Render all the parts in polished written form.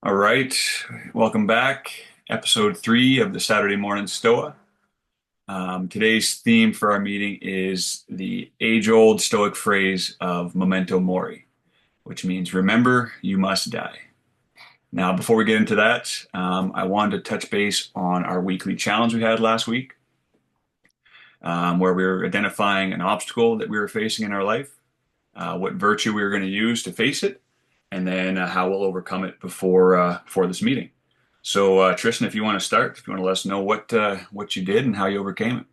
All right, welcome back. Episode 3 of the Saturday Morning Stoa. Today's theme for our meeting is the age-old Stoic phrase of Memento Mori, which means remember, you must die. Now, before we get into that, I wanted to touch base on our weekly challenge we had last week, where we were identifying an obstacle that we were facing in our life, what virtue we were going to use to face it, and then how we'll overcome it before this meeting. So, Tristan, if you want to start, if you want to let us know what you did and how you overcame it.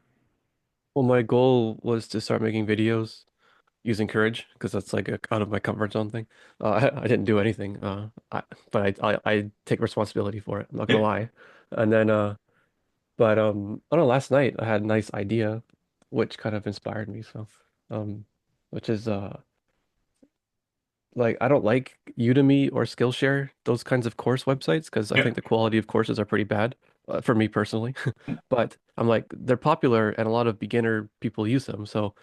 Well, my goal was to start making videos using courage because that's like a out of my comfort zone thing. I didn't do anything, but I take responsibility for it. I'm not gonna Yeah, lie. And then, I don't know. Last night I had a nice idea, which kind of inspired me. Um, which is like I don't like Udemy or Skillshare, those kinds of course websites, because I yeah, think the quality of courses are pretty bad for me personally. But I'm like they're popular and a lot of beginner people use them, so.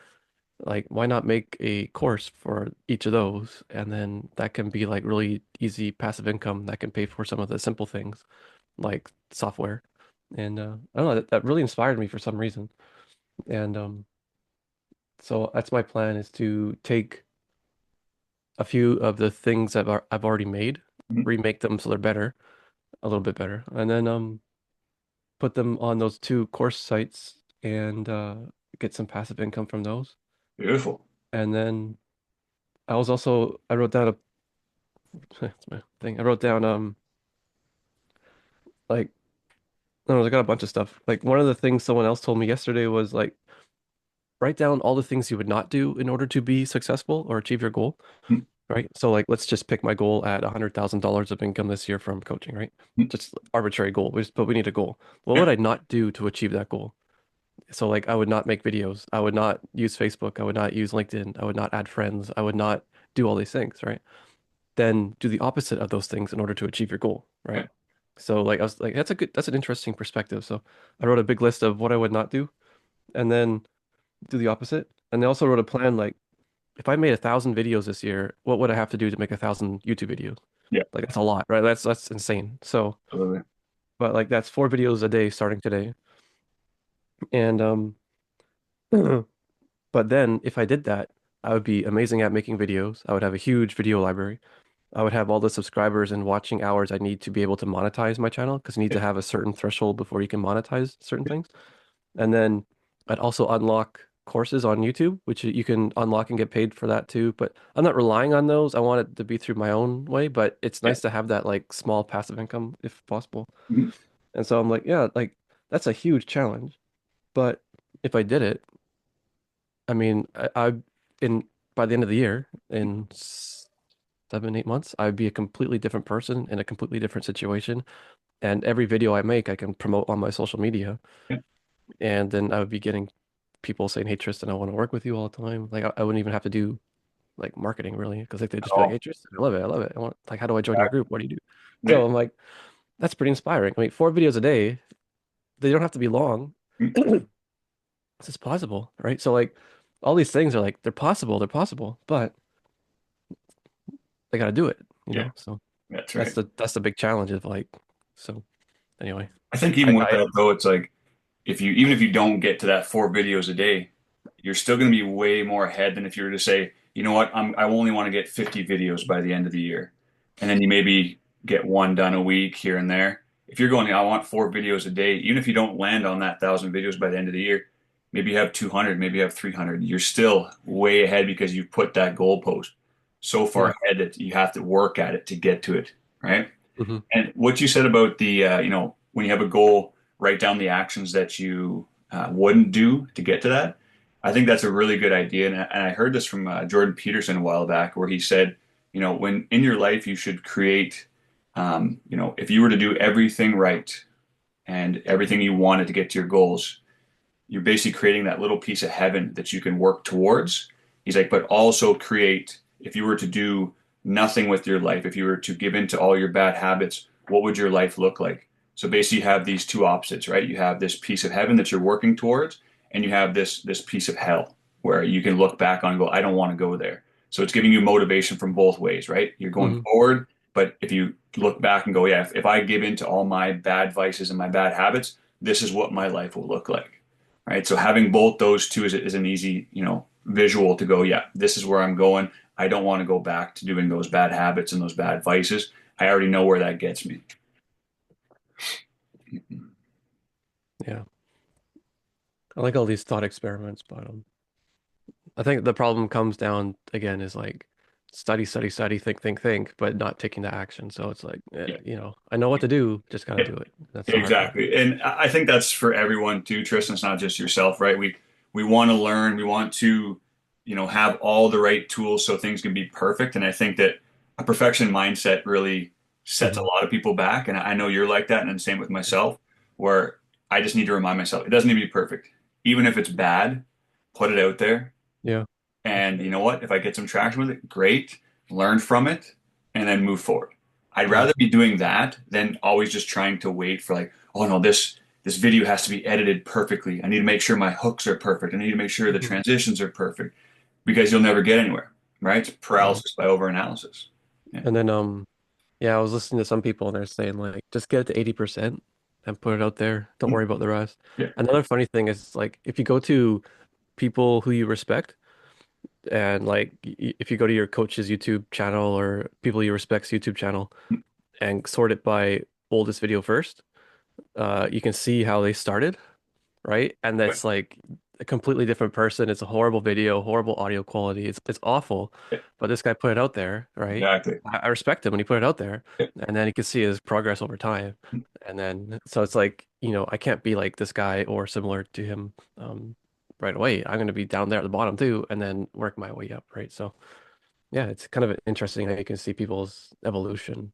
Like, why not make a course for each of those? And then that can be like really easy passive income that can pay for some of the simple things like software. And I don't know, that really inspired me for some reason. And so that's my plan is to take a few of the things I've already made, mhm. remake them so they're better, a little bit better, and then put them on those two course sites and get some passive income from those. Beautiful. And then I wrote down a that's my thing. I wrote down like I don't know, I got a bunch of stuff. Like one of the things someone else told me yesterday was like write down all the things you would not do in order to be successful or achieve your goal, Mhm, right? So like let's just pick my goal at $100,000 of income this year from coaching, right? mhm. Just arbitrary goal, but we need a goal. What Yeah, would I not do to achieve that goal? So like I would not make videos. I would not use Facebook. I would not use LinkedIn. I would not add friends. I would not do all these things, right? Then do the opposite of those things in order to achieve your goal, yeah, right? So like I was like, that's an interesting perspective. So I wrote a big list of what I would not do and then do the opposite. And I also wrote a plan like if I made 1,000 videos this year, what would I have to do to make 1,000 YouTube videos? yeah, Like that's a lot, right? That's insane. So, absolutely. but like that's 4 videos a day starting today. And but then if I did that, I would be amazing at making videos. I would have a huge video library. I would have all the subscribers and watching hours I need to be able to monetize my channel because you need Yeah, to have a certain threshold before you can monetize certain things. And then I'd also unlock courses on YouTube, which you can unlock and get paid for that too. But I'm not relying on those. I want it to be through my own way, but it's yeah. nice to have that like small passive income if possible. Mhm. And so I'm like, yeah, like that's a huge challenge. But if I did it, I mean, I in by the end of the year, in 7, 8 months, I'd be a completely different person in a completely different situation. And every video I make, I can promote on my social media. Yeah, And then I would be getting people saying, "Hey, Tristan, I want to work with you all the time." Like I wouldn't even have to do like marketing really, because like they'd just be like, oh, "Hey, Tristan, I love it. I love it. I want like, how do I join your exactly. group? What do you do?" Yeah, So I'm like, that's pretty inspiring. I mean, 4 videos a day, they don't have to be long. mhm. This is possible, right? So like all these things are like they're possible, but they got to do it, you Yeah, know? So that's that's right. the big challenge of like so anyway. I think I even with I that though, it's like even if you don't get to that 4 videos a day, you're still going to be way more ahead than if you were to say, you know what, I only want to get 50 videos by the end of the year, and then you maybe get one done a week here and there. If you're going, I want 4 videos a day, even if you don't land on that 1,000 videos by the end of the year, maybe you have 200, maybe you have 300. You're still way ahead because you put that goalpost so far yeah. ahead that you have to work at it to get to it, right? Hmm. And what you said about when you have a goal, write down the actions that you wouldn't do to get to that. I think that's a really good idea. And I heard this from Jordan Peterson a while back, where he said, when in your life you should create, if you were to do everything right and everything you wanted to get to your goals, you're basically creating that little piece of heaven that you can work towards. He's like, but also create, if you were to do nothing with your life, if you were to give in to all your bad habits, what would your life look like? So basically you have these two opposites, right? You have this piece of heaven that you're working towards, and you have this piece of hell where you can look back on and go, I don't want to go there. So it's giving you motivation from both ways, right? You're going Hmm. forward, but if you look back and go, yeah, if I give in to all my bad vices and my bad habits, this is what my life will look like. Right. So having both those two is an easy, visual to go, yeah, this is where I'm going. I don't want to go back to doing those bad habits and those bad vices. I already know where that gets me. Yeah. I like all these thought experiments, but I think the problem comes down again is like study, study, study, think, but not taking the action. So it's like, Yeah. I know what to do, just gotta do it. That's the hard part. Exactly. And I think that's for everyone too, Tristan. It's not just yourself, right? We want to learn, we want to, have all the right tools so things can be perfect. And I think that a perfection mindset really sets a Hmm. lot of people back. And I know you're like that, and then same with myself, where I just need to remind myself it doesn't need to be perfect. Even if it's bad, put it out there. Yeah. And you know what? If I get some traction with it, great. Learn from it and then move forward. I'd Yeah. rather be doing that than always just trying to wait for like, oh no, this video has to be edited perfectly. I need to make sure my hooks are perfect. I need to make sure the Hmm. transitions are perfect because you'll never get anywhere, right? It's Yeah. paralysis by overanalysis. Yeah. And then yeah, I was listening to some people and they're saying like just get it to 80% and put it out there. Don't worry about the rest. Yeah. Another funny thing is like if you go to people who you respect and like if you go to your coach's YouTube channel or people you respect's YouTube channel and sort it by oldest video first, you can see how they started, right? And that's like a completely different person. It's a horrible video, horrible audio quality. It's awful. Yeah. But this guy put it out there, right? Exactly. I respect him when he put it out there. Yeah. And then you can see his progress over time. And then so it's like, I can't be like this guy or similar to him right away. I'm gonna be down there at the bottom too, and then work my way up, right? So yeah, it's kind of interesting how you can see people's evolution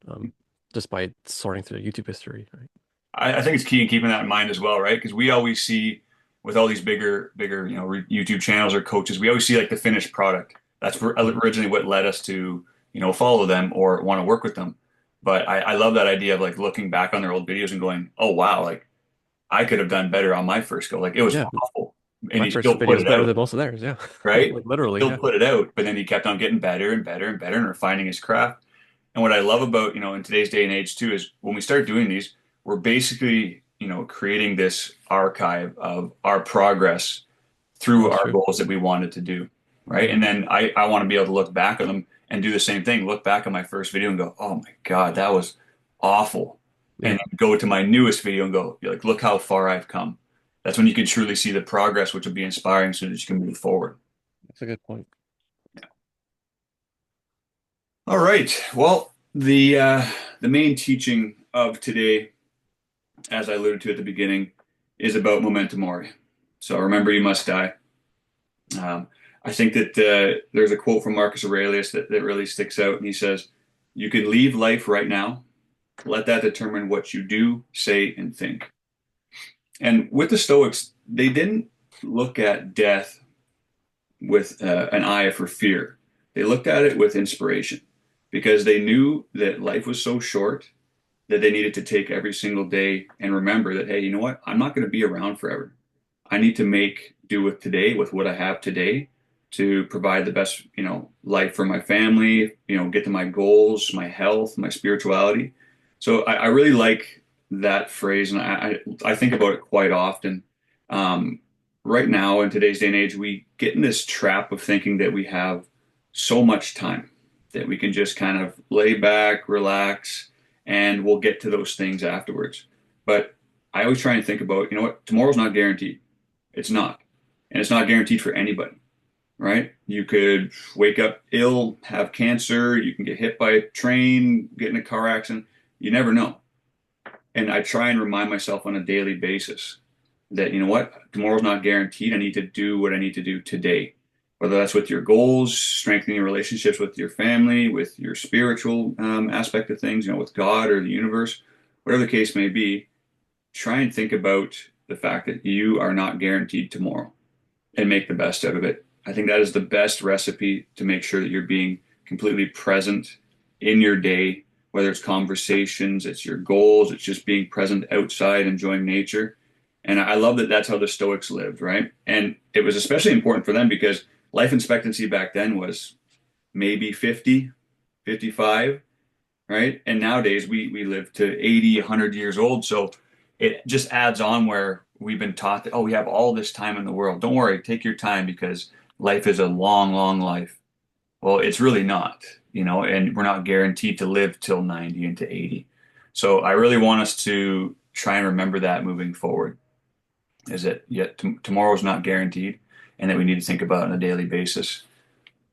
just by sorting through the YouTube history, right? I think it's key in keeping that in mind as well, right? Because we always see with all these bigger, YouTube channels or coaches, we always see like the finished product. That's originally what led us to, follow them or want to work with them. But I love that idea of like looking back on their old videos and going, oh wow, like I could have done better on my first go. Like it was Yeah, awful, and my he first still video put is it better out, than most of theirs. Yeah, right? like He literally. still Yeah. put it out, but then he kept on getting better and better and better and refining his craft. And what I love about, in today's day and age too, is when we start doing these, we're basically, creating this archive of our progress through That's our true. goals that we wanted to do. Right. Hmm. And then I want to be able to look back on them and do the same thing, look back on my first video and go, oh my God, that was awful. And Yeah, then go to my newest video and go, like, look how far I've come. That's when you can truly see the progress, which will be inspiring so that you can move forward. that's a good point. All right. Well, the main teaching of today, as I alluded to at the beginning, is about memento mori. So remember, you must die. Um, I think that there's a quote from Marcus Aurelius that really sticks out, and he says, "You can leave life right now. Let that determine what you do, say, and think." And with the Stoics, they didn't look at death with an eye for fear. They looked at it with inspiration because they knew that life was so short that they needed to take every single day and remember that, hey, you know what? I'm not going to be around forever. I need to make do with today, with what I have today, to provide the best, life for my family, get to my goals, my health, my spirituality. So I really like that phrase, and I think about it quite often. Um, right now, in today's day and age, we get in this trap of thinking that we have so much time that we can just kind of lay back, relax, and we'll get to those things afterwards. But I always try and think about, tomorrow's not guaranteed. It's not. And it's not guaranteed for anybody, right? You could wake up ill, have cancer, you can get hit by a train, get in a car accident. You never know. And I try and remind myself on a daily basis that, you know what, tomorrow's not guaranteed. I need to do what I need to do today, whether that's with your goals, strengthening your relationships with your family, with your spiritual aspect of things, with God or the universe, whatever the case may be. Try and think about the fact that you are not guaranteed tomorrow and make the best out of it. I think that is the best recipe to make sure that you're being completely present in your day, whether it's conversations, it's your goals, it's just being present outside, enjoying nature. And I love that that's how the Stoics lived, right? And it was especially important for them because life expectancy back then was maybe 50, 55. right? And nowadays we live to 80, 100 years old. So it just adds on where we've been taught that, oh, we have all this time in the world. Don't worry, take your time because life is a long, long life. Well, it's really not, and we're not guaranteed to live till 90 and to 80. So I really want us to try and remember that moving forward, is that yet tomorrow's not guaranteed and that we need to think about it on a daily basis.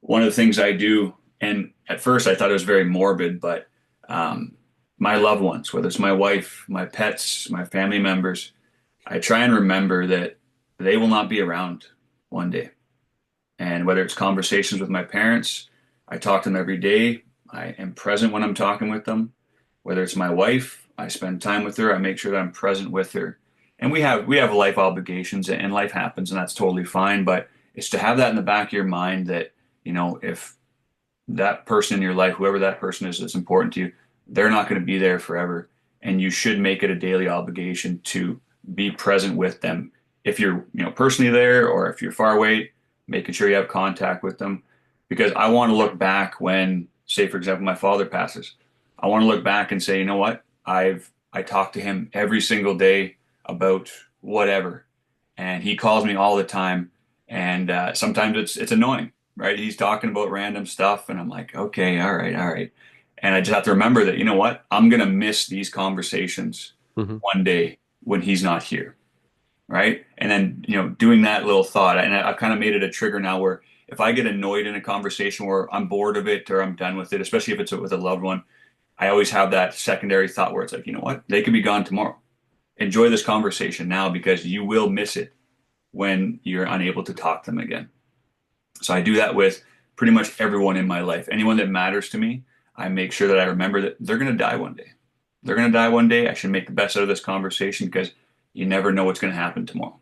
One of the things I do, and at first I thought it was very morbid, but um, my loved ones, whether it's my wife, my pets, my family members, I try and remember that they will not be around one day. And whether it's conversations with my parents, I talk to them every day. I am present when I'm talking with them. Whether it's my wife, I spend time with her. I make sure that I'm present with her. And we have life obligations and life happens and that's totally fine. But it's to have that in the back of your mind that, if that person in your life, whoever that person is that's important to you, they're not going to be there forever. And you should make it a daily obligation to be present with them. If you're, personally there or if you're far away, making sure you have contact with them. Because I want to look back when, say, for example, my father passes. I want to look back and say, you know what? I talk to him every single day about whatever, and he calls me all the time. And sometimes it's annoying, right? He's talking about random stuff, and I'm like, okay, all right, all right. And I just have to remember that, you know what? I'm gonna miss these conversations Hmm. one day when he's not here, right? And then, doing that little thought, and I've kind of made it a trigger now where if I get annoyed in a conversation where I'm bored of it or I'm done with it, especially if it's with a loved one, I always have that secondary thought where it's like, you know what? They could be gone tomorrow. Enjoy this conversation now because you will miss it when you're unable to talk to them again. So I do that with pretty much everyone in my life. Anyone that matters to me, I make sure that I remember that they're going to die one day. They're going to die one day. I should make the best out of this conversation because you never know what's going to happen tomorrow.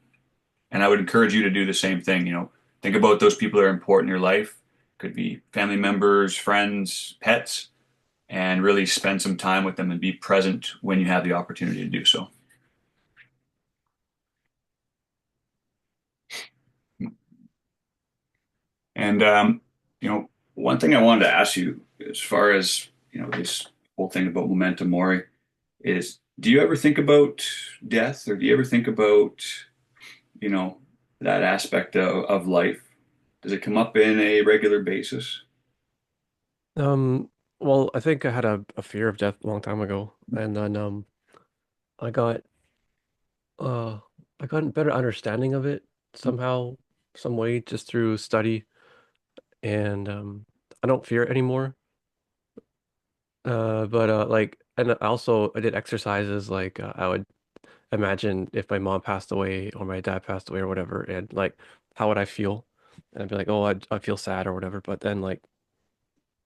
And I would encourage you to do the same thing. Think about those people that are important in your life. Could be family members, friends, pets, and really spend some time with them and be present when you have the opportunity to do so. And one thing I wanted to ask you, as far as this whole thing about memento mori, is do you ever think about death, or do you ever think about you know that aspect of life? Does it come up in a regular basis? Um, well, I think I had a fear of death a long time ago, and then I got uh I got a better understanding of it somehow, some way, just through study, and I don't fear it anymore. But like, and I did exercises like I would imagine if my mom passed away or my dad passed away or whatever, and like how would I feel? And I'd be like, oh, I feel sad or whatever. But then like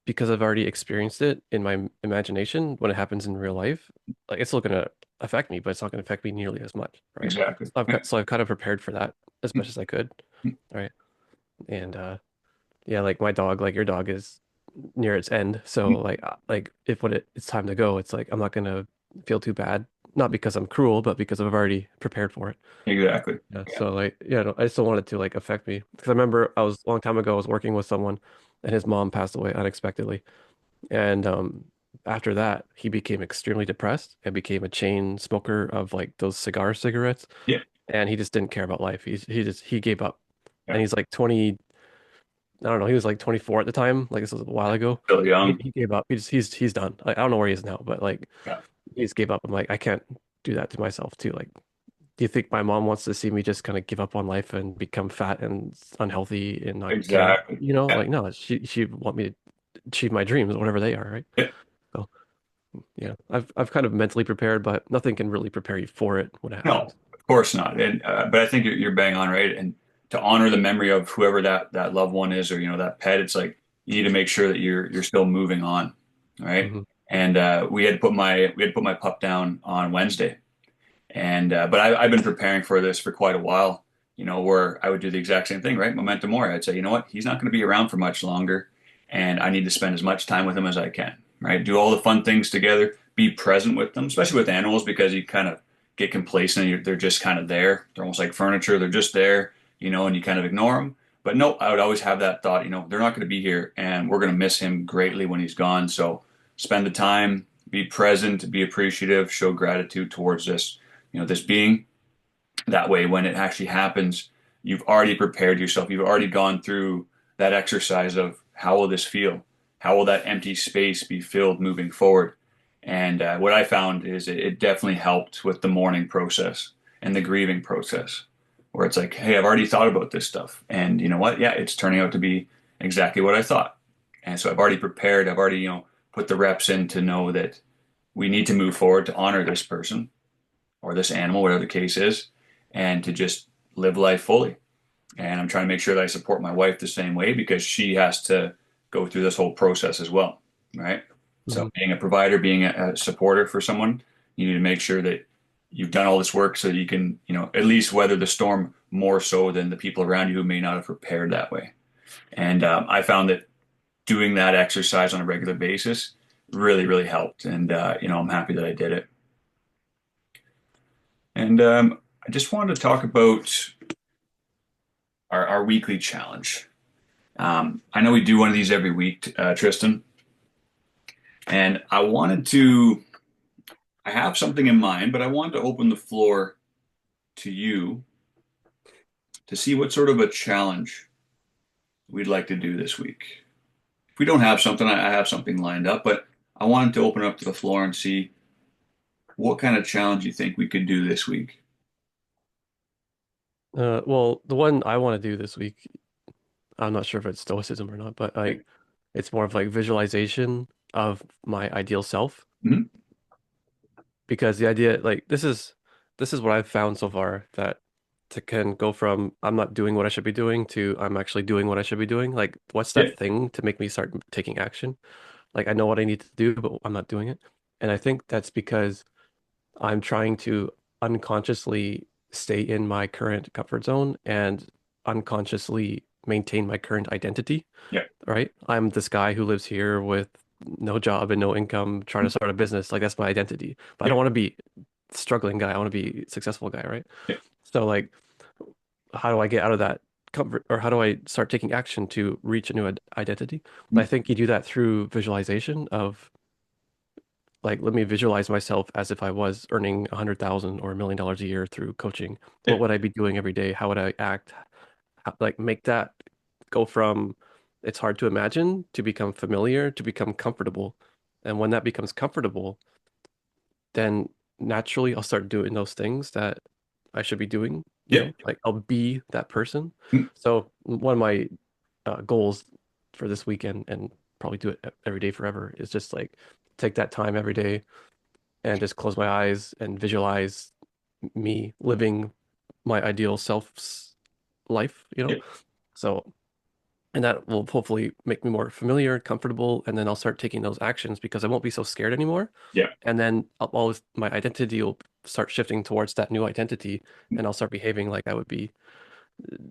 because I've already experienced it in my imagination when it happens in real life, like it's still gonna affect me, but it's not gonna affect me nearly as much, right? Exactly. So I've kind of prepared for that as much as I could, right? And yeah, like my dog, like your dog is near its end, so like if it's time to go, it's like I'm not gonna feel too bad, not because I'm cruel, but because I've already prepared for it. Exactly. Yeah, Yeah. so like yeah, no, I still want it to like affect me because I remember I was a long time ago, I was working with someone and his mom passed away unexpectedly. And after that, he became extremely depressed and became a chain smoker of like those cigarettes. Yeah. And he just didn't care about life. He gave up. Yeah. And he's like 20, I don't know, he was like 24 at the time. Like this was a while ago. Still young. He gave up. He's done. Like, I don't know where he is now, but like Yeah. he just gave up. I'm like, I can't do that to myself too. Like, do you think my mom wants to see me just kind of give up on life and become fat and unhealthy and not care? Exactly. You know, Yeah. like no, she want me to achieve my dreams, whatever they are, right? Yeah. So yeah, I've kind of mentally prepared, but nothing can really prepare you for it when it No, happens. of course not. And but I think you're bang on, right? And to honor the memory of whoever that loved one is, or that pet, it's like you need to make sure that you're still moving on, right? Hmm. And we had to put my pup down on Wednesday, and but I've been preparing for this for quite a while. Where I would do the exact same thing, right? Memento mori. I'd say, you know what? He's not going to be around for much longer, and I need to spend as much time with him as I can, right? Do all the fun things together, be present with them, especially with animals, because you kind of get complacent and they're just kind of there. They're almost like furniture. They're just there, and you kind of ignore them. But no, I would always have that thought, they're not going to be here, and we're going to miss him greatly when he's gone. So spend the time, be present, be appreciative, show gratitude towards this, this being. That way, when it actually happens, you've already prepared yourself. You've already gone through that exercise of how will this feel? How will that empty space be filled moving forward? And what I found is it definitely helped with the mourning process and the grieving process, where it's like, hey, I've already thought about this stuff. And you know what? Yeah, it's turning out to be exactly what I thought. And so I've already prepared, I've already, put the reps in to know that we need to move forward to honor this person or this animal, whatever the case is, and to just live life fully. And I'm trying to make sure that I support my wife the same way because she has to go through this whole process as well, right? So Hmm. being a provider, being a supporter for someone, you need to make sure that you've done all this work so that you can, at least weather the storm more so than the people around you who may not have prepared that way. And I found that doing that exercise on a regular basis really, really helped. And, I'm happy that I did it. And I just wanted to talk about our weekly challenge. I know we do one of these every week, Tristan, and I have something in mind, but I wanted to open the floor to you to see what sort of a challenge we'd like to do this week. If we don't have something, I have something lined up, but I wanted to open up to the floor and see what kind of challenge you think we could do this week. Well, the one I want to do this week, I'm not sure if it's stoicism or not, but Okay. like it's more of like visualization of my ideal self. Mhm. Because the idea, like this is what I've found so far that to can go from I'm not doing what I should be doing to I'm actually doing what I should be doing. Like, what's Yeah, that thing to make me start taking action? Like, I know what I need to do, but I'm not doing it. And I think that's because I'm trying to unconsciously stay in my current comfort zone and unconsciously maintain my current identity, yeah, right? I'm this guy who lives here with no job and no income, trying to start a business. Like, that's my identity. But I yeah, don't want to be struggling guy. I want to be successful guy, right? yeah. So like, how do I get out of that comfort, or how do I start taking action to reach a new identity? I Mhm. think you do that through visualization of like, let me visualize myself as if I was earning 100,000 or $1 million a year through coaching. Yeah, What would I be doing every day? How would I act? Like, make that go from it's hard to imagine to become familiar to become comfortable. And when that becomes comfortable, then naturally I'll start doing those things that I should be doing, yeah. like I'll be that person. Mhm. So one of my goals for this weekend and probably do it every day forever is just like take that time every day and just close my eyes and visualize me living my ideal self's life, Yeah, So, and that will hopefully make me more familiar, comfortable, and then I'll start taking those actions because I won't be so scared anymore. yeah. And then I'll always my identity will start shifting towards that new identity, and I'll start behaving like I would be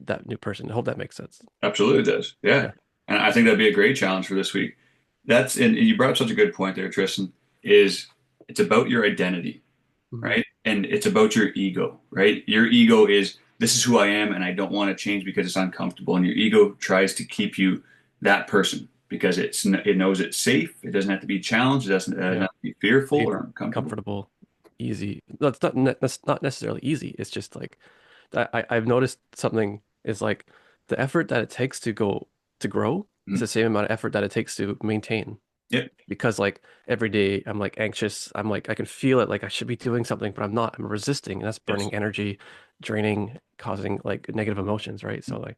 that new person. I hope that makes sense. Absolutely it does. Yeah. Yeah. And I think that'd be a great challenge for this week. And you brought up such a good point there, Tristan, is it's about your identity, Hmm. right? And it's about your ego, right? Your ego is this is who I am and I don't want to change because it's uncomfortable. And your ego tries to keep you that person because it knows it's safe. It doesn't have to be challenged. It doesn't Yeah. have to be fearful Safe, or uncomfortable. comfortable, easy. That's not necessarily easy. It's just like I've noticed something is like the effort that it takes to grow is Mhm. the same amount of effort that it takes to maintain. Yeah. Because like every day I'm like anxious. I'm like I can feel it like I should be doing something, but I'm not. I'm resisting, and that's Yes. burning energy, draining, causing like negative emotions, right? So like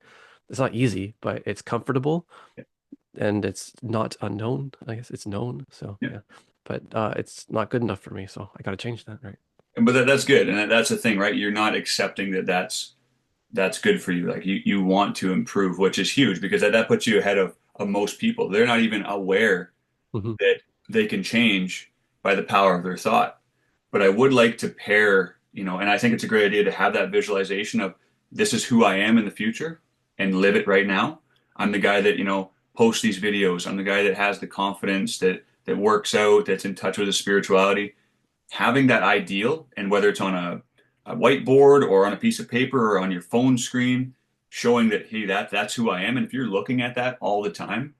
it's not easy, but it's comfortable Yeah. and it's not unknown. I guess it's known. So Yeah. yeah. But it's not good enough for me, so I gotta change that, right? But that's good. And that's the thing, right? You're not accepting that that's good for you. Like you want to improve, which is huge because that puts you ahead of most people. They're not even aware Hmm. that they can change by the power of their thought. But I would like to pair, and I think it's a great idea to have that visualization of this is who I am in the future and live it right now. I'm the guy that, posts these videos. I'm the guy that has the confidence that works out, that's in touch with his spirituality. Having that ideal, and whether it's on a whiteboard or on a piece of paper or on your phone screen, showing that, hey, that's who I am. And if you're looking at that all the time,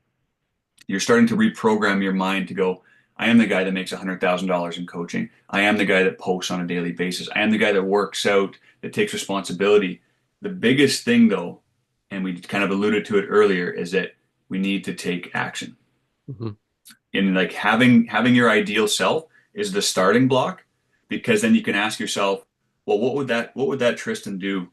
you're starting to reprogram your mind to go, I am the guy that makes $100,000 in coaching. I am the guy that posts on a daily basis. I am the guy that works out, that takes responsibility. The biggest thing, though, and we kind of alluded to it earlier, is that we need to take action. Hmm. And like having your ideal self is the starting block, because then you can ask yourself, well, what would that Tristan do?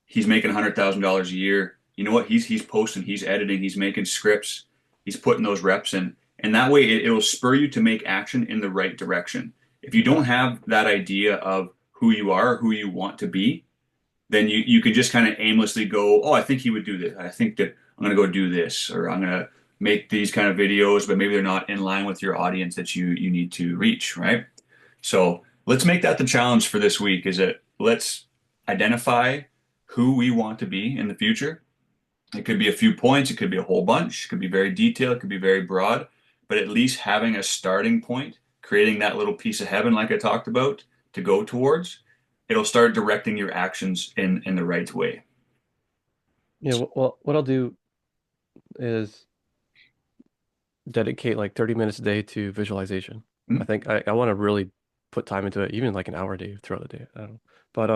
He's making $100,000 a year. You know what? He's posting, he's editing, he's making scripts, he's putting those reps in, and that way it will spur you to make action in the right direction. If you don't have that idea of who you are, who you want to be, then you can just kind of aimlessly go, oh, I think he would do this. I think that I'm going to go do this, or I'm going to make these kind of videos, but maybe they're not in line with your audience that you need to reach, right? So let's make that the challenge for this week, is that let's identify who we want to be in the future. It could be a few points, it could be a whole bunch, it could be very detailed, it could be very broad, but at least having a starting point, creating that little piece of heaven like I talked about to go towards, it'll start directing your actions in the right way. Yeah, well, what I'll do is dedicate like 30 minutes a day to visualization. I Hmm. think I want to really put time into it, even like an hour a day throughout the day. I don't know. But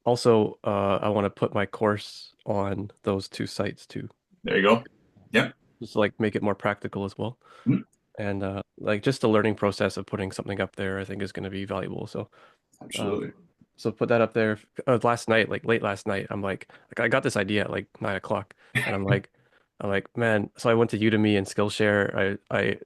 also I want to put my course on those two sites too. There you go. Yep. Just to, like make it more practical as well. Mhm. And like just the learning process of putting something up there, I think is going to be valuable. So Absolutely. um so put that up there. Last night, like late last night, I'm like I got this idea at like 9 o'clock, and I'm like, man. So I went to Udemy and Skillshare. I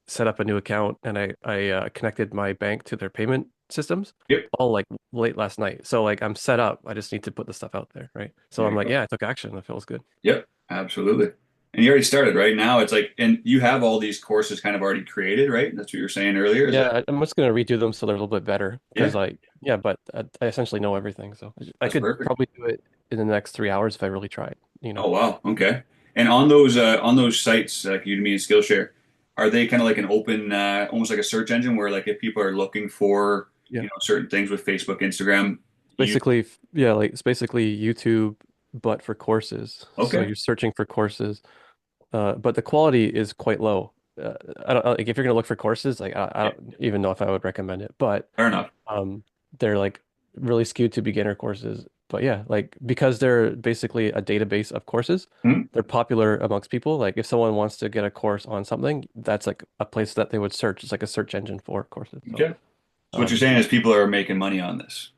set up a new account and I connected my bank to their payment systems Yep. all like late last night. So like I'm set up. I just need to put the stuff out there, right? So There I'm you like, go. yeah, I took action. That feels good. Yep. Absolutely. And you already started, right? Now it's like, and you have all these courses kind of already created, right? That's what you were saying earlier, is that? I'm just gonna redo them so they're a little bit better because Yeah, like yeah, but I essentially know everything. So I that's could perfect. probably do it in the next 3 hours if I really tried, you know? Oh wow. Okay. And on those sites like Udemy and Skillshare, are they kind of like an open, almost like a search engine where like if people are looking for, Yeah. certain things with Facebook, Instagram, you Basically, yeah, like it's basically YouTube, but for courses. So okay. you're searching for courses, but the quality is quite low. I don't like if you're gonna look for courses, like I Yeah, don't even know if I would recommend it, but fair enough. um, they're like really skewed to beginner courses. But yeah, like because they're basically a database of courses, Hmm? they're popular amongst people. Like if someone wants to get a course on something, that's like a place that they would search. It's like a search engine for courses. So Okay. So what you're um, saying is people are making money on this.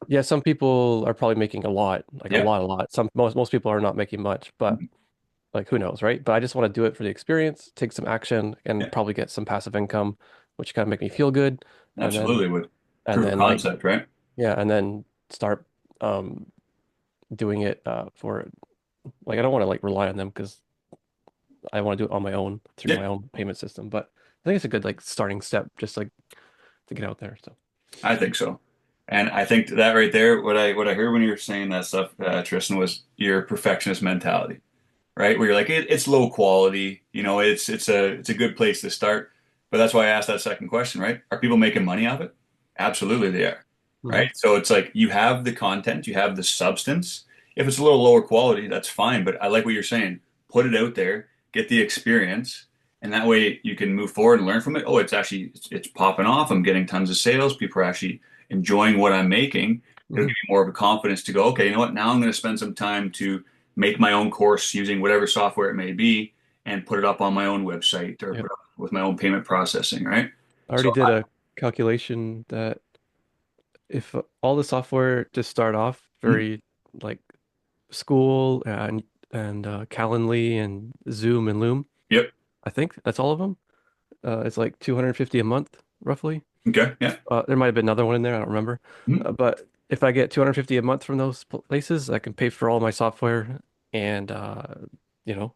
yeah, some people are probably making a lot, like a Yeah. lot, a lot. Most people are not making much, but like who knows, right? But I just want to do it for the experience, take some action, and Yeah. probably get some passive income, which kind of make me feel good, and then Absolutely would. and Proof of then like concept, right? yeah, and then start um doing it for like I don't want to like rely on them because I want to do it on my own through Yeah. my own payment system. But I think it's a good like starting step, just like to get out there. So I think so. And I think that right there, what I heard when you were saying that stuff, Tristan, was your perfectionist mentality, right? Where you're like, it's low quality, it's a good place to start. But that's why I asked that second question, right? Are people making money off it? Absolutely, they are, hmm. right? So it's like you have the content, you have the substance. If it's a little lower quality, that's fine. But I like what you're saying. Put it out there, get the experience, and that way you can move forward and learn from it. Oh, it's popping off. I'm getting tons of sales. People are actually enjoying what I'm making. It'll Hmm. give you more of a confidence to go, okay, you know what? Now I'm going to spend some time to make my own course using whatever software it may be and put it up on my own website or Yeah, put it up with my own payment processing, right? I So, already did a calculation that if all the software to start off mm, very like school and Calendly and Zoom and Loom, yep. I think that's all of them. It's like 250 a month roughly. Okay. Yeah. There might have been another one in there, I don't remember. Mm, But if I get 250 a month from those places, I can pay for all my software and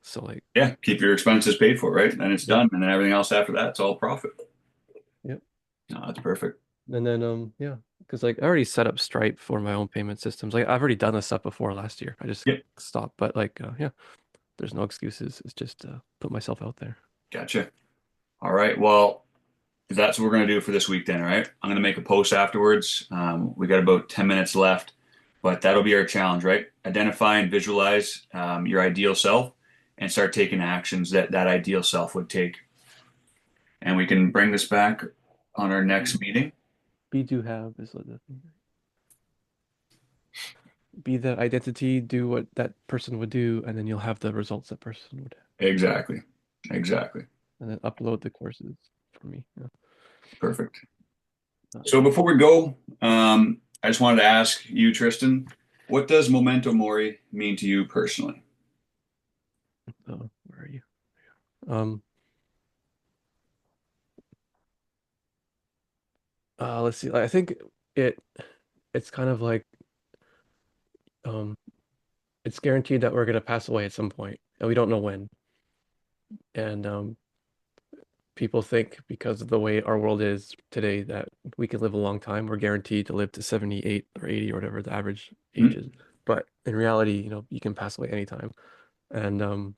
so like yeah. Keep your expenses paid for, right? Then it's yep, done. And then everything else after that, it's all profit. yep. No, that's perfect. And then yeah, because like I already set up Stripe for my own payment systems. Like I've already done this stuff before last year. I just Yep. stopped. But like yeah, there's no excuses. It's just put myself out there. Gotcha. All right. Well, that's what we're going to do for this week then, all right? I'm going to make a post afterwards. We got about 10 minutes left, but that'll be our challenge, right? Identify and visualize your ideal self and start taking actions that ideal self would take. And we can bring this back on our next meeting. Be do have is what the thing. Be that identity, do what that person would do, and then you'll have the results that person would have. Exactly. Exactly. And then upload the courses for me. Yeah. Perfect. Uh, So before we go, I just wanted to ask you, Tristan, what does Memento Mori mean to you personally? where are you? Um, let's see. I think it it's kind of like um, it's guaranteed that we're gonna pass away at some point, and we don't know when. And people think because of the way our world is today that we can live a long time. We're guaranteed to live to 78 or 80 or whatever the average age Hmm? is. But in reality, you can pass away anytime. And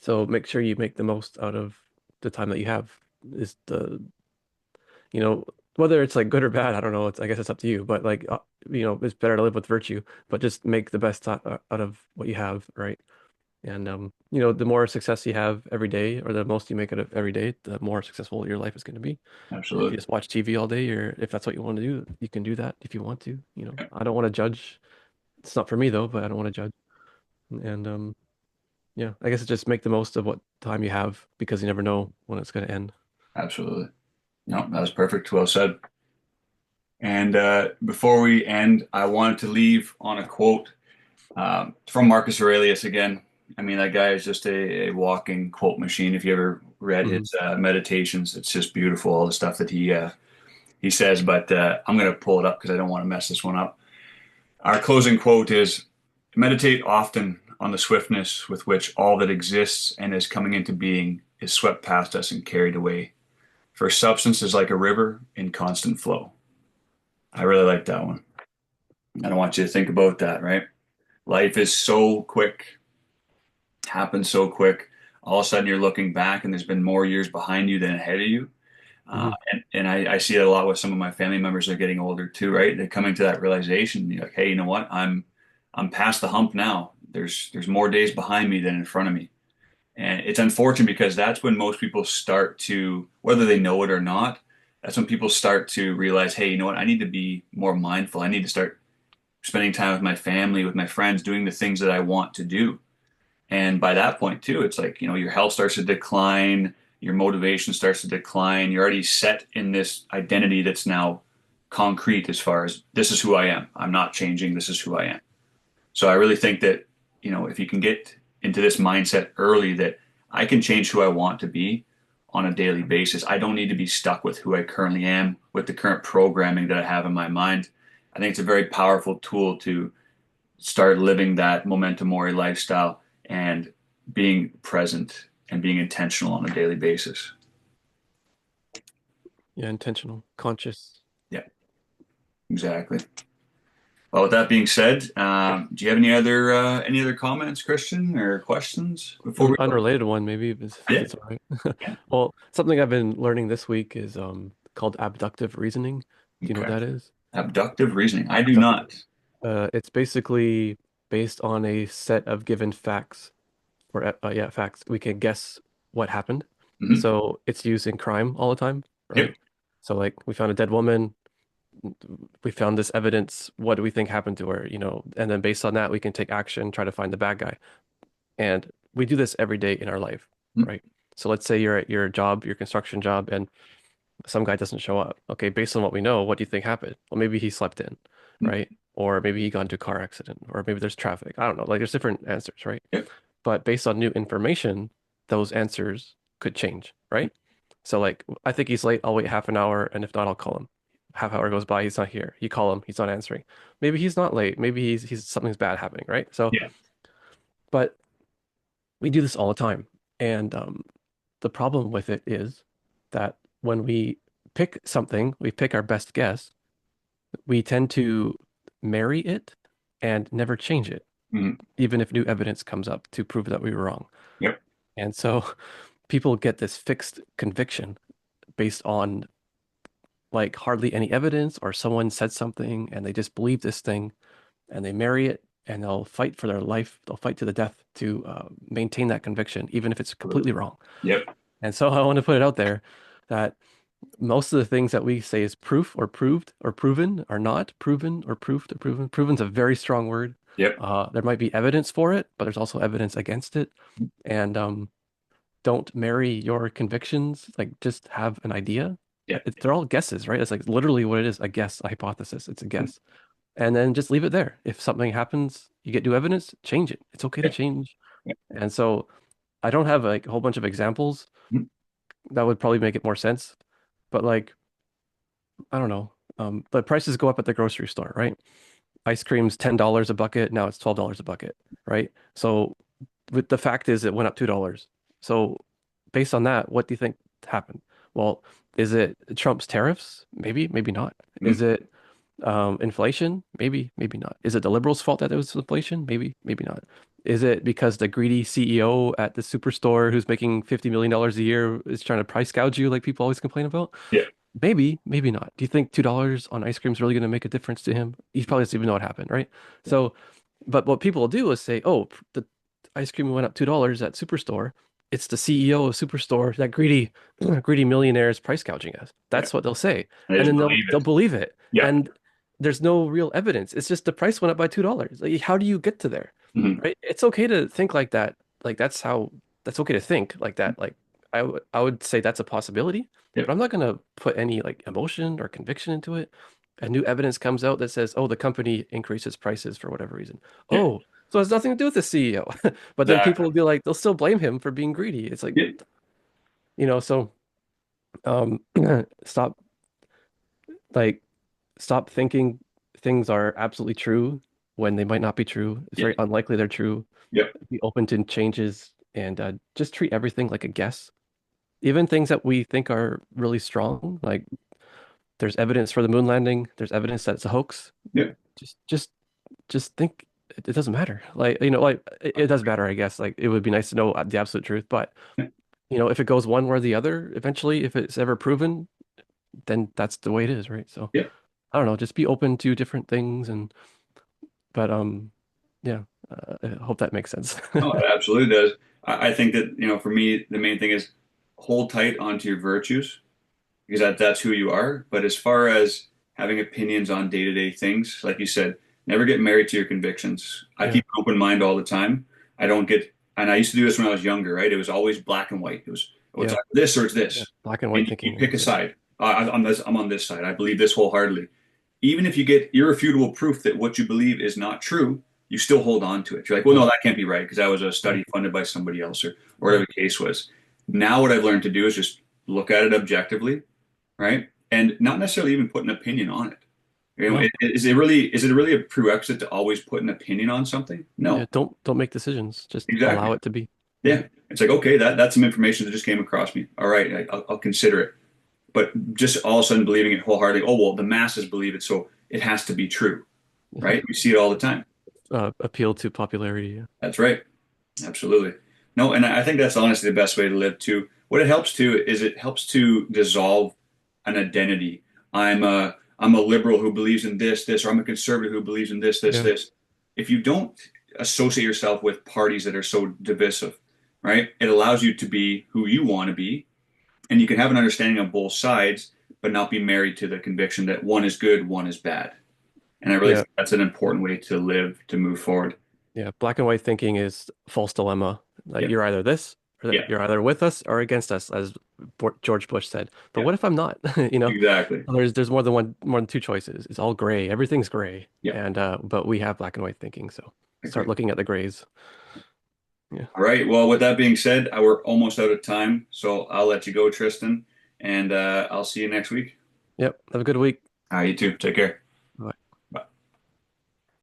so make sure you make the most out of the time that you have is you know, whether it's like good or bad, I don't know. I guess it's up to you. But like, it's better to live with virtue, but just make the best out of what you have, right? And the more success you have every day, or the most you make out of every day, the more successful your life is going to be. And if you Absolutely. just watch TV all day, or if that's what you want to do, you can do that if you want to. I don't want to judge. It's not for me though, but I don't want to judge. And yeah, I guess just make the most of what time you have because you never know when it's going to end. Absolutely. No, that was perfect. Well said. And before we end, I wanted to leave on a quote from Marcus Aurelius again. I mean, that guy is just a walking quote machine. If you ever read Hmm. his meditations, it's just beautiful, all the stuff that he says. But I'm going to pull it up because I don't want to mess this one up. Our closing quote is, meditate often on the swiftness with which all that exists and is coming into being is swept past us and carried away. For substance is like a river in constant flow. I really like that one. I don't want you to think about that, right? Life is so quick, happens so quick. All of a sudden, you're looking back, and there's been more years behind you than ahead of you. Hmm. And I see it a lot with some of my family members that are getting older too, right? They're coming to that realization, you're like, hey, you know what? I'm past the hump now. There's more days behind me than in front of me. And it's unfortunate because that's when most people start to, whether they know it or not, that's when people start to realize, hey, you know what? I need to be more mindful. I need to start spending time with my family, with my friends, doing the things that I want to do. And by that point, too, it's like, your health starts to decline, your motivation starts to decline. You're already set in this identity that's now concrete as far as this is who I am. I'm not changing. This is who I am. So I really think that, if you can get into this mindset early that I can change who I want to be on a daily basis, I don't need to be stuck with who I currently am, with the current programming that I have in my mind. I think it's a very powerful tool to start living that memento mori lifestyle and being present and being intentional on a daily basis. Yeah, intentional, conscious. Yeah, exactly. Well, with that being said, do you have any other comments, Christian, or questions before An we go? unrelated one, maybe, if Yeah, it's all right. yeah. Well, something I've been learning this week is called abductive reasoning. Do you know what Okay. that is? Abductive reasoning. I do Abductive. not. It's basically based on a set of given facts, or yeah, facts. We can guess what happened. Hmm. So it's used in crime all the time, Yep. right? So like we found a dead woman, we found this evidence. What do we think happened to her? And then based on that, we can take action, try to find the bad guy. And we do this every day in our life, right? So let's say you're at your job, your construction job, and some guy doesn't show up. Okay, based on what we know, what do you think happened? Well, maybe he slept in, Mhm. right? Or maybe he got into a car accident, or maybe there's traffic. I don't know. Like there's different answers, right? Yep. But based on new information, those answers could change, right? So like I think he's late, I'll wait half an hour, and if not, I'll call him. Half hour goes by, he's not here. You call him, he's not answering. Maybe he's not late. Maybe he's something's bad happening, right? So, Yeah. but we do this all the time. And the problem with it is that when we pick something, we pick our best guess, we tend to marry it and never change it, Mhm. even if new evidence comes up to prove that we were wrong. Yep. And so people get this fixed conviction based on like hardly any evidence or someone said something and they just believe this thing and they marry it and they'll fight for their life. They'll fight to the death to maintain that conviction, even if it's completely Absolutely. wrong. Yep. And so I want to put it out there that most of the things that we say is proof or proved or proven are not proven or proved or proven. Proven's a very strong word. Yep. There might be evidence for it, but there's also evidence against it. And don't marry your convictions. Like, just have an idea. Yeah. They're all guesses, right? It's like literally what it is, a guess, a hypothesis. It's a guess. And then just leave it there. If something happens, you get new evidence, change it. It's okay to Yeah. change. Yeah. And so I don't have like a whole bunch of examples that would probably make it more sense. But like, I don't know. The prices go up at the grocery store, right? Ice cream's $10 a bucket. Now it's $12 a bucket, right? So but the fact is it went up $2. So based on that, what do you think happened? Well, is it Trump's tariffs? Maybe, maybe not. Mm. Is it inflation? Maybe, maybe not. Is it the liberals' fault that it was inflation? Maybe, maybe not. Is it because the greedy CEO at the superstore who's making $50 million a year is trying to price gouge you like people always complain about? Yeah. Maybe, maybe not. Do you think $2 on ice cream is really going to make a difference to him? He probably doesn't even know what happened, right? Yeah. So, but what people will do is say, "Oh, the ice cream went up $2 at Superstore. It's the CEO of Superstore, that greedy, greedy millionaire is price gouging us." Yeah. That's what they'll say, I and just then believe they'll it. believe it. Yeah. And there's no real evidence. It's just the price went up by $2. Like, how do you get to there, Hmm. right? It's okay to think like that. Like that's okay to think like that. Like I would say that's a possibility, but Yep. I'm not gonna put any like emotion or conviction into it. And new evidence comes out that says, oh, the company increases prices for whatever reason. Yeah. Oh, so it has nothing to do with the CEO. But then people Exactly. will be like, they'll still blame him for being greedy. It's like, Yeah. so um stop like stop thinking things are absolutely true when they might not be true. It's Yeah. very unlikely they're true. Yep. Be open to changes and just treat everything like a guess. Even things that we think are really strong, like there's evidence for the moon landing, there's evidence that it's a hoax. Yep. Just just just think it doesn't matter. Like, like it does matter, I guess. Like it would be nice to know the absolute truth, but if it goes one way or the other, eventually, if it's ever proven, then that's the way it is, right? So Yep. I don't know, just be open to different things and but yeah, I hope that makes sense. Oh, it absolutely does. I think that, for me, the main thing is hold tight onto your virtues because that's who you are. But as far as having opinions on day-to-day things, like you said, never get married to your convictions. I Yeah. keep an open mind all the time. I don't get, and I used to do this when I was younger, right? It was always black and white. It was, oh, it's Yeah. either this or it's Yeah. this. Black and And white you thinking. pick a Yeah. side. I'm on this side. I believe this wholeheartedly. Even if you get irrefutable proof that what you believe is not true, you still hold on to it. You're like, well, Yeah. no, that can't be right because that was a Yeah. study funded by somebody else or Yeah. whatever the case was. Now, what I've learned to do is just look at it objectively, right? And not necessarily even put an opinion on it. No. Is it really a prerequisite to always put an opinion on something? Yeah. No, Don't make decisions. Just exactly. allow it to be. Yeah. Yeah. It's like, okay, that's some information that just came across me. All right, I'll consider it. But just all of a sudden believing it wholeheartedly, oh, well, the masses believe it, so it has to be true, Yeah. right? We see it all the time. Appeal to popularity. Yeah. That's right. Absolutely. No, and I think that's honestly the best way to live too. What it helps to is it helps to dissolve an identity. I'm a liberal who believes in this, or I'm a conservative who believes in Yeah. this. If you don't associate yourself with parties that are so divisive, right? It allows you to be who you want to be, and you can have an understanding of both sides, but not be married to the conviction that one is good, one is bad. And I really Yeah. think that's an important way to live, to move forward. Yeah. Black and white thinking is false dilemma. Like Yeah, you're either this or that. yeah, You're either with us or against us, as George Bush said. But yeah, what if I'm not? exactly. There's more than two choices. It's all gray. Everything's gray. Yeah, And but we have black and white thinking, so start agreed. looking at the grays. Yeah. All right. Well, with that being said, we're almost out of time, so I'll let you go, Tristan, and I'll see you next week. Yep. Have a good week. All right, you too. Take care.